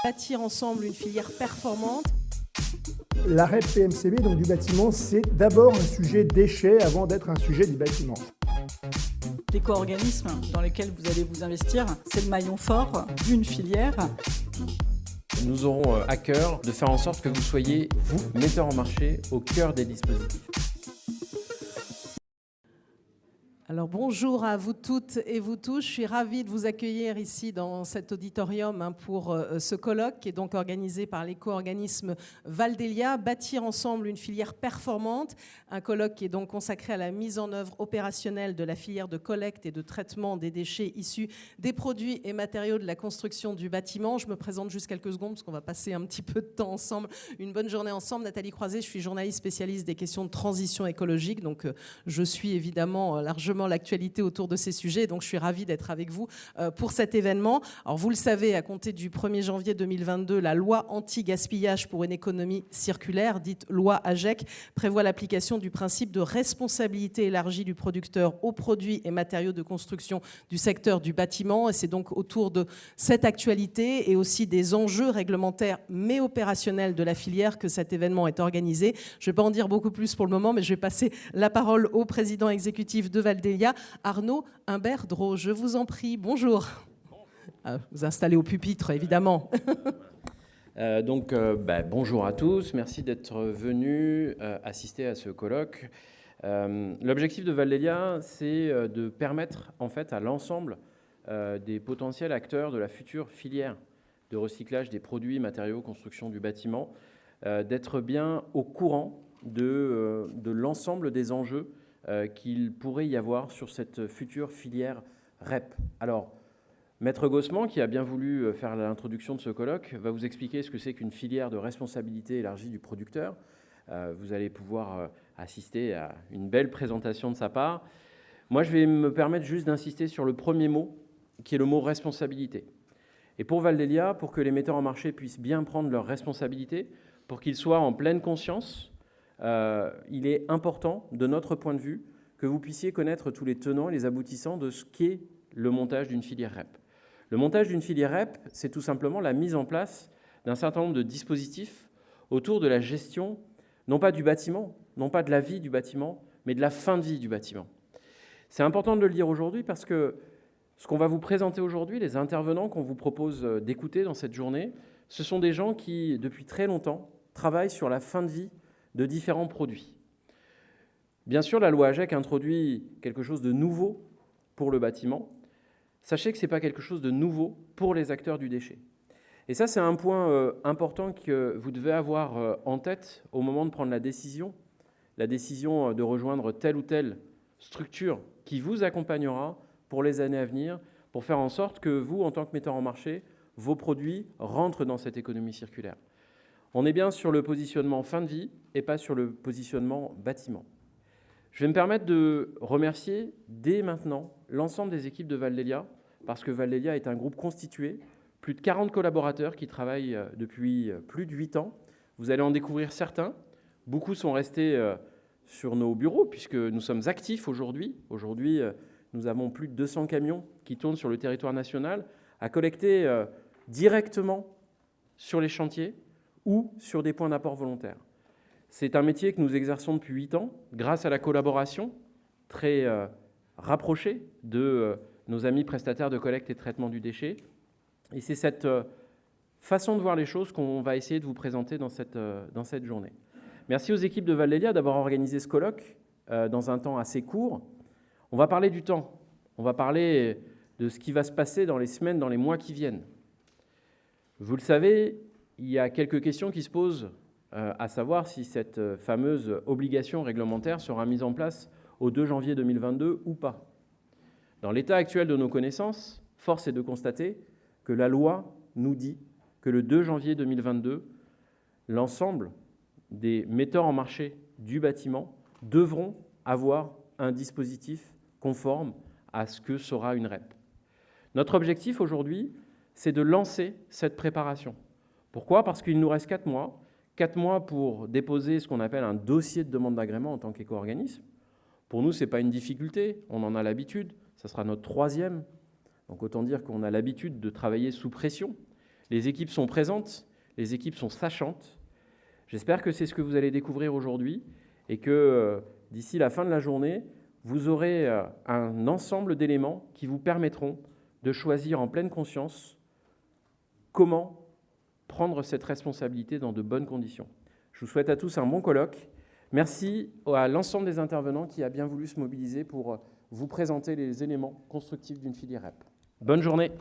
Bâtir ensemble une filière performante. La REP PMCB, donc du bâtiment, c'est d'abord un sujet déchets avant d'être un sujet du bâtiment. L'éco-organisme dans lequel vous allez vous investir, c'est le maillon fort d'une filière. Nous aurons à cœur de faire en sorte que vous soyez, vous, metteurs en marché, au cœur des dispositifs. Alors bonjour à vous toutes et vous tous, je suis ravie de vous accueillir ici dans cet auditorium pour ce colloque qui est donc organisé par l'éco-organisme Val-d'Elia, Bâtir ensemble une filière performante, un colloque qui est donc consacré à la mise en œuvre opérationnelle de la filière de collecte et de traitement des déchets issus des produits et matériaux de la construction du bâtiment. Je me présente juste quelques secondes parce qu'on va passer un petit peu de temps ensemble, une bonne journée ensemble. Nathalie Croiset, je suis journaliste spécialiste des questions de transition écologique, donc je suis évidemment largement l'actualité autour de ces sujets, donc je suis ravie d'être avec vous pour cet événement. Alors vous le savez, à compter du 1er janvier 2022, la loi anti-gaspillage pour une économie circulaire, dite loi AGEC, prévoit l'application du principe de responsabilité élargie du producteur aux produits et matériaux de construction du secteur du bâtiment, et c'est donc autour de cette actualité et aussi des enjeux réglementaires mais opérationnels de la filière que cet événement est organisé. Je ne vais pas en dire beaucoup plus pour le moment, mais je vais passer la parole au président exécutif de Val-d'Elia, Arnaud Humbert-Drault. Je vous en prie, bonjour. Vous installez au pupitre, évidemment. Bonjour à tous, merci d'être venus assister à ce colloque. L'objectif de Val-d'Elia, c'est de permettre en fait à l'ensemble des potentiels acteurs de la future filière de recyclage des produits, matériaux, construction du bâtiment, d'être bien au courant de l'ensemble des enjeux qu'il pourrait y avoir sur cette future filière REP. Alors, Maître Gossman, qui a bien voulu faire l'introduction de ce colloque, va vous expliquer ce que c'est qu'une filière de responsabilité élargie du producteur. Vous allez pouvoir assister à une belle présentation de sa part. Moi, je vais me permettre juste d'insister sur le premier mot, qui est le mot responsabilité. Et pour Val-d'Elia, pour que les metteurs en marché puissent bien prendre leurs responsabilités, pour qu'ils soient en pleine conscience, il est important, de notre point de vue, que vous puissiez connaître tous les tenants et les aboutissants de ce qu'est le montage d'une filière REP. Le montage d'une filière REP, c'est tout simplement la mise en place d'un certain nombre de dispositifs autour de la gestion, non pas du bâtiment, non pas de la vie du bâtiment, mais de la fin de vie du bâtiment. C'est important de le dire aujourd'hui parce que ce qu'on va vous présenter aujourd'hui, les intervenants qu'on vous propose d'écouter dans cette journée, ce sont des gens qui, depuis très longtemps, travaillent sur la fin de vie de différents produits. Bien sûr, la loi AGEC introduit quelque chose de nouveau pour le bâtiment. Sachez que ce n'est pas quelque chose de nouveau pour les acteurs du déchet. Et ça, c'est un point important que vous devez avoir en tête au moment de prendre la décision de rejoindre telle ou telle structure qui vous accompagnera pour les années à venir, pour faire en sorte que vous, en tant que metteur en marché, vos produits rentrent dans cette économie circulaire. On est bien sur le positionnement fin de vie et pas sur le positionnement bâtiment. Je vais me permettre de remercier dès maintenant l'ensemble des équipes de Val-d'Elia, parce que Val-d'Elia est un groupe constitué, plus de 40 collaborateurs qui travaillent depuis plus de 8 ans. Vous allez en découvrir certains. Beaucoup sont restés sur nos bureaux, puisque nous sommes actifs aujourd'hui. Aujourd'hui, nous avons plus de 200 camions qui tournent sur le territoire national à collecter directement sur les chantiers ou sur des points d'apport volontaires. C'est un métier que nous exerçons depuis 8 ans, grâce à la collaboration très rapprochée de nos amis prestataires de collecte et de traitement du déchet. Et c'est cette façon de voir les choses qu'on va essayer de vous présenter dans cette journée. Merci aux équipes de Val-d'Elia d'avoir organisé ce colloque dans un temps assez court. On va parler du temps, on va parler de ce qui va se passer dans les semaines, dans les mois qui viennent. Vous le savez, il y a quelques questions qui se posent, à savoir si cette fameuse obligation réglementaire sera mise en place au 2 janvier 2022 ou pas. Dans l'état actuel de nos connaissances, force est de constater que la loi nous dit que le 2 janvier 2022, l'ensemble des metteurs en marché du bâtiment devront avoir un dispositif conforme à ce que sera une REP. Notre objectif aujourd'hui, c'est de lancer cette préparation. Pourquoi ? Parce qu'il nous reste 4 mois. 4 mois pour déposer ce qu'on appelle un dossier de demande d'agrément en tant qu'éco-organisme. Pour nous, ce n'est pas une difficulté, on en a l'habitude, ça sera notre 3e. Donc autant dire qu'on a l'habitude de travailler sous pression. Les équipes sont présentes, les équipes sont sachantes. J'espère que c'est ce que vous allez découvrir aujourd'hui et que d'ici la fin de la journée, vous aurez un ensemble d'éléments qui vous permettront de choisir en pleine conscience comment prendre cette responsabilité dans de bonnes conditions. Je vous souhaite à tous un bon colloque. Merci à l'ensemble des intervenants qui a bien voulu se mobiliser pour vous présenter les éléments constructifs d'une filière REP. Bonne journée.